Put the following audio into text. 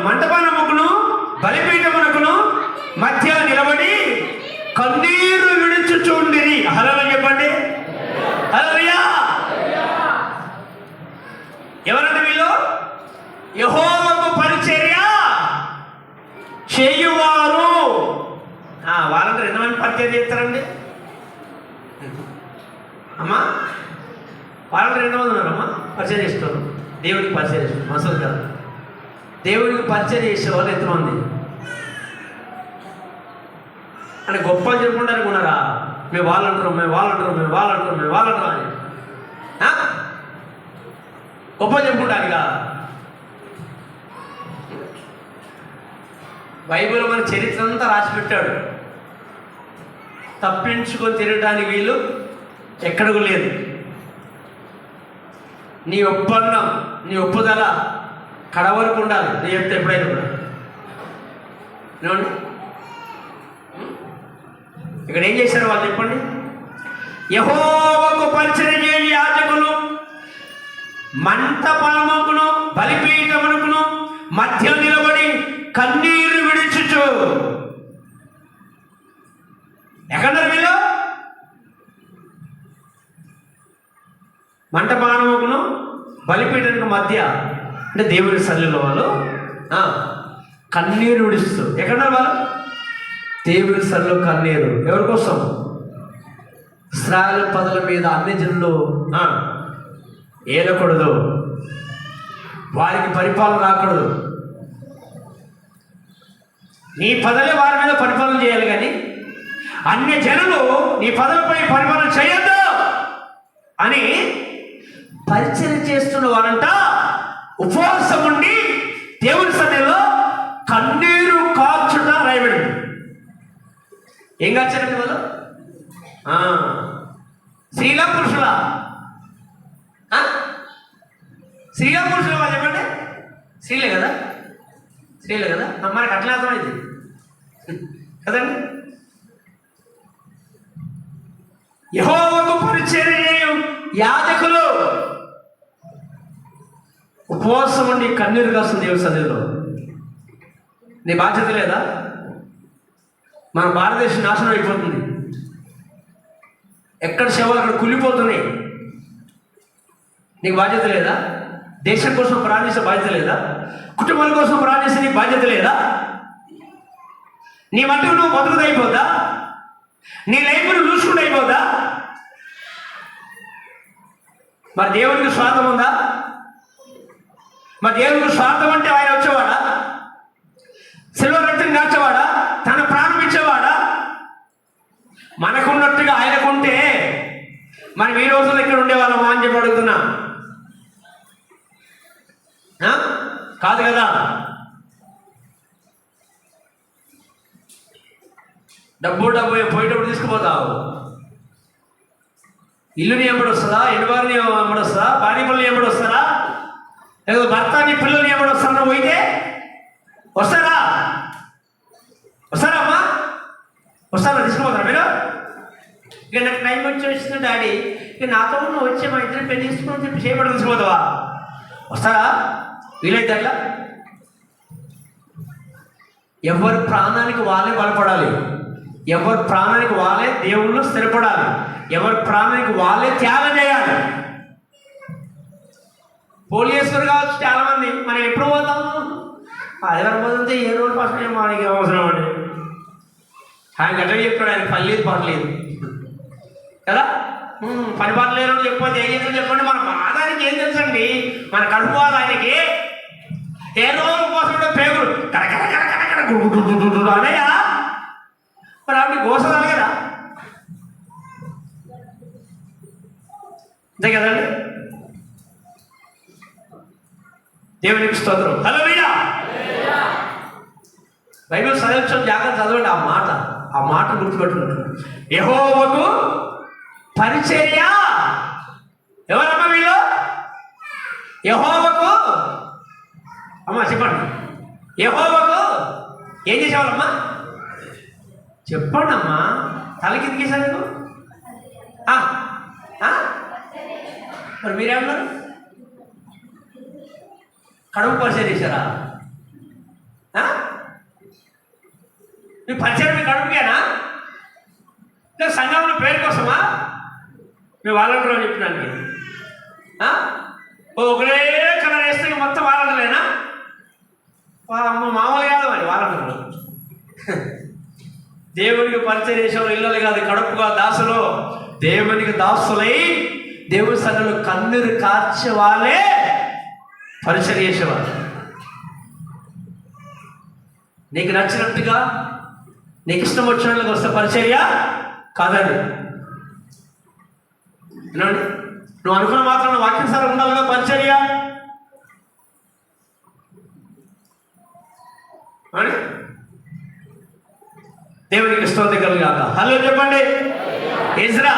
మంటపానముకును బలిపీఠమునకును మధ్య నిలబడి కన్నీరు విడుచుచుండిరి. హల్లెలూయా చెప్పండి. హల్లెలూయా. ఎవరంటే వీళ్ళు? యెహోవాకు పరిచర్య చేయువారు. వాళ్ళందరూ ఎంతమంది పరిచర్య చేస్తారండి అమ్మా? వాళ్ళందరూ ఎంతమంది ఉన్నారమ్మా పరిచర్య చేస్తారు? దేవుడికి పరిచర్య చేస్తారు మనుషులు కాదు. దేవుడికి పరిచర్య చేసేవాళ్ళు ఎంతమంది అంటే గొప్ప చెప్పుకుంటారు ఉన్నారా? మేము వాళ్ళంటారు అని గొప్ప చెప్పుకుంటారు. ఇక బైబిల్ మన చరిత్ర అంతా రాసి పెట్టాడు. తప్పించుకొని తిరగడానికి వీలు ఎక్కడకు లేదు. నీ ఒప్పందం, నీ ఒప్పుదల కడ వరకు ఉండాలి. నేను చెప్తే ఎప్పుడైనా కూడా ఏమండి ఇక్కడ ఏం చేశారు వాళ్ళు చెప్పండి? యెహోవాకు పరిచర్య చేయ యాజకులు మంటపముకును బలిపీఠమునకును మధ్య నిలబడి కన్నీరు విడుచుచు. ఎక్కడన్నారు వీళ్ళు? మంటపానముకును బలిపీఠమునకు మధ్య అంటే దేవుడి సన్నిధిలో వాళ్ళు కన్నీరు విడుస్తూ. ఎక్కడన్నారు వాళ్ళు? దేవుడి సన్నిధిలో కన్నీరు. ఎవరి కోసం? ఇశ్రాయేలు ప్రజల మీద అన్ని జనులు ఏలకూడదు, వారికి పరిపాలన రాకూడదు. నీ పదలే వారి మీద పరిపాలన చేయాలి, కానీ అన్య జనులు నీ పదలపై పరిపాలన చేయొద్దు అని పరిచయం చేస్తున్న వారంట ఉపవాసం ఉండి దేవుని సన్నిధిలో కన్నీరు కార్చుట రాయబడింది. ఏం కార్చారండి వాళ్ళు? స్త్రీలా పురుషులా? స్త్రీలా పురుషుల వాళ్ళు చెప్పండి. స్త్రీలే కదా, స్త్రీలే కదా. మనకి అట్లా అర్థమైంది కదండి. యెహోవాకు పరిచర్య చేయు యాజకులు ఉపవాసం ఉండి కన్నీరు కాస్తుంది దేవుని సన్నిధిలో. నీ బాధ్యత లేదా? మన భారతదేశం నాశనం అయిపోతుంది. ఎక్కడ సేవలు అక్కడ కుళ్ళిపోతున్నాయి. నీకు బాధ్యత లేదా? దేశం కోసం ప్రార్థించే బాధ్యత లేదా? కుటుంబాల కోసం ప్రార్థించే నీ బాధ్యత లేదా? నీ మట్టుకు నువ్వు బతుకుడు అయిపోద్దా? నీ లైఫ్ నువ్వు చూసుకుంటూ అయిపోద్దా? మరి దేవునికి స్వార్థం ఉందా? మరి దేవునికి స్వార్థం అంటే ఆయన వచ్చేవాడా? సిల్వ రక్తం కాల్చేవాడా? తన ప్రాణం ఇచ్చేవాడా? మనకున్నట్టుగా ఆయనకుంటే మనం ఈ రోజుల్లో ఇక్కడ ఉండేవాళ్ళమా అని చెప్పి అడుగుతున్నా. కాదు కదా. డబ్బు పోయేటప్పుడు తీసుకుపోతావు. ఇల్లుని ఎంబడి వస్తుందా? ఎండువారిని ఎంబడి వస్తుందా? భార్య పిల్లలు ఎంబడి వస్తారా? లేదా భర్త నీ పిల్లల్ని ఎంబడి వస్తారా? పోయితే వస్తారా? వస్తారా అమ్మా? వస్తారా? తీసుకుపోతారా మీరు? ఇక నాకు టైం వచ్చేస్తుంది డాడీ, ఇక నాతో నువ్వు వచ్చే మా ఇద్దరు పెళ్లి తీసుకుని చెప్పి చేయబడి తీసుకుపోతావా? వస్తారా? వీలైతే అట్లా. ఎవరి ప్రాణానికి వాళ్ళే బలపడాలి. ఎవరి ప్రాణానికి వాళ్ళే దేవుళ్ళు స్థిరపడాలి. ఎవరి ప్రాణానికి వాళ్ళే త్యాగం చేయాలి. పోలీసులు కావచ్చు చాలామంది. మనం ఎప్పుడు పోతాము? ఆదివారం పోతుంటే ఏ రోజు ఫస్ట్ మనకి అవసరం అండి. ఆయన గట్ట చెప్పాడు, ఆయన పర్లేదు పర్లేదు కదా. పని పర్లేదు చెప్పండి, ఏం చేస్తాం చెప్పండి. మన బాధానికి ఏం తెలుసండి? మన కడుపు బాధ ఆయనకి. ఏ రోజు కోసం పేగులు అనయ్యా, మరి ఆవిడ గోసదాలి కదా. అంతే కదండి. దేవునికి స్తోత్రం. హల్లెలూయా. బైబిల్ చదివించడం జాగ్రత్త చదవండి. ఆ మాట గుర్తుపెట్టుకుంటారు. యెహోవాకు పరిచర్య. ఎవరమ్మా వీళ్ళు? యెహోవాకు. అమ్మా చెప్పండి. యెహోవాకు ఏం చేసేవాళ్ళమ్మా? చెప్పండి అమ్మా. తలకిందికేసాను. మరి మీరేమన్నారు? కడుపు పరిచయం చేశారా? మీ పరిచయం మీ కడుపుకేనా? లేదా సంఘంలో పేరు కోసమా? మీ వాలంటీర్ అని చెప్పినానికి ఒకటే కలర్ వేస్తే మొత్తం వాలంటీర్లేనా? మామూలు కాదు మరి వాలంటీర్లు. దేవునికి పరిచయం చేసేవాళ్ళు ఇళ్ళలు కాదు, కడుపుగా దాసులు. దేవునికి దాసులై దేవుని సన్నిధిలో కన్నీరు కార్చే వాళ్ళే పరిచయం చేసేవాళ్ళు. నీకు నచ్చినట్టుగా నీకు ఇష్టం వచ్చినట్లుగా వస్తే పరిచర్య కాదండి. వినండి, నువ్వు అనుకున్న మాత్రం వాక్యానుసారం ఉండాలి కదా పరిచర్య. దేవునికి స్తోత్రం కలుగాక. హలో చెప్పండి. ఇజ్రా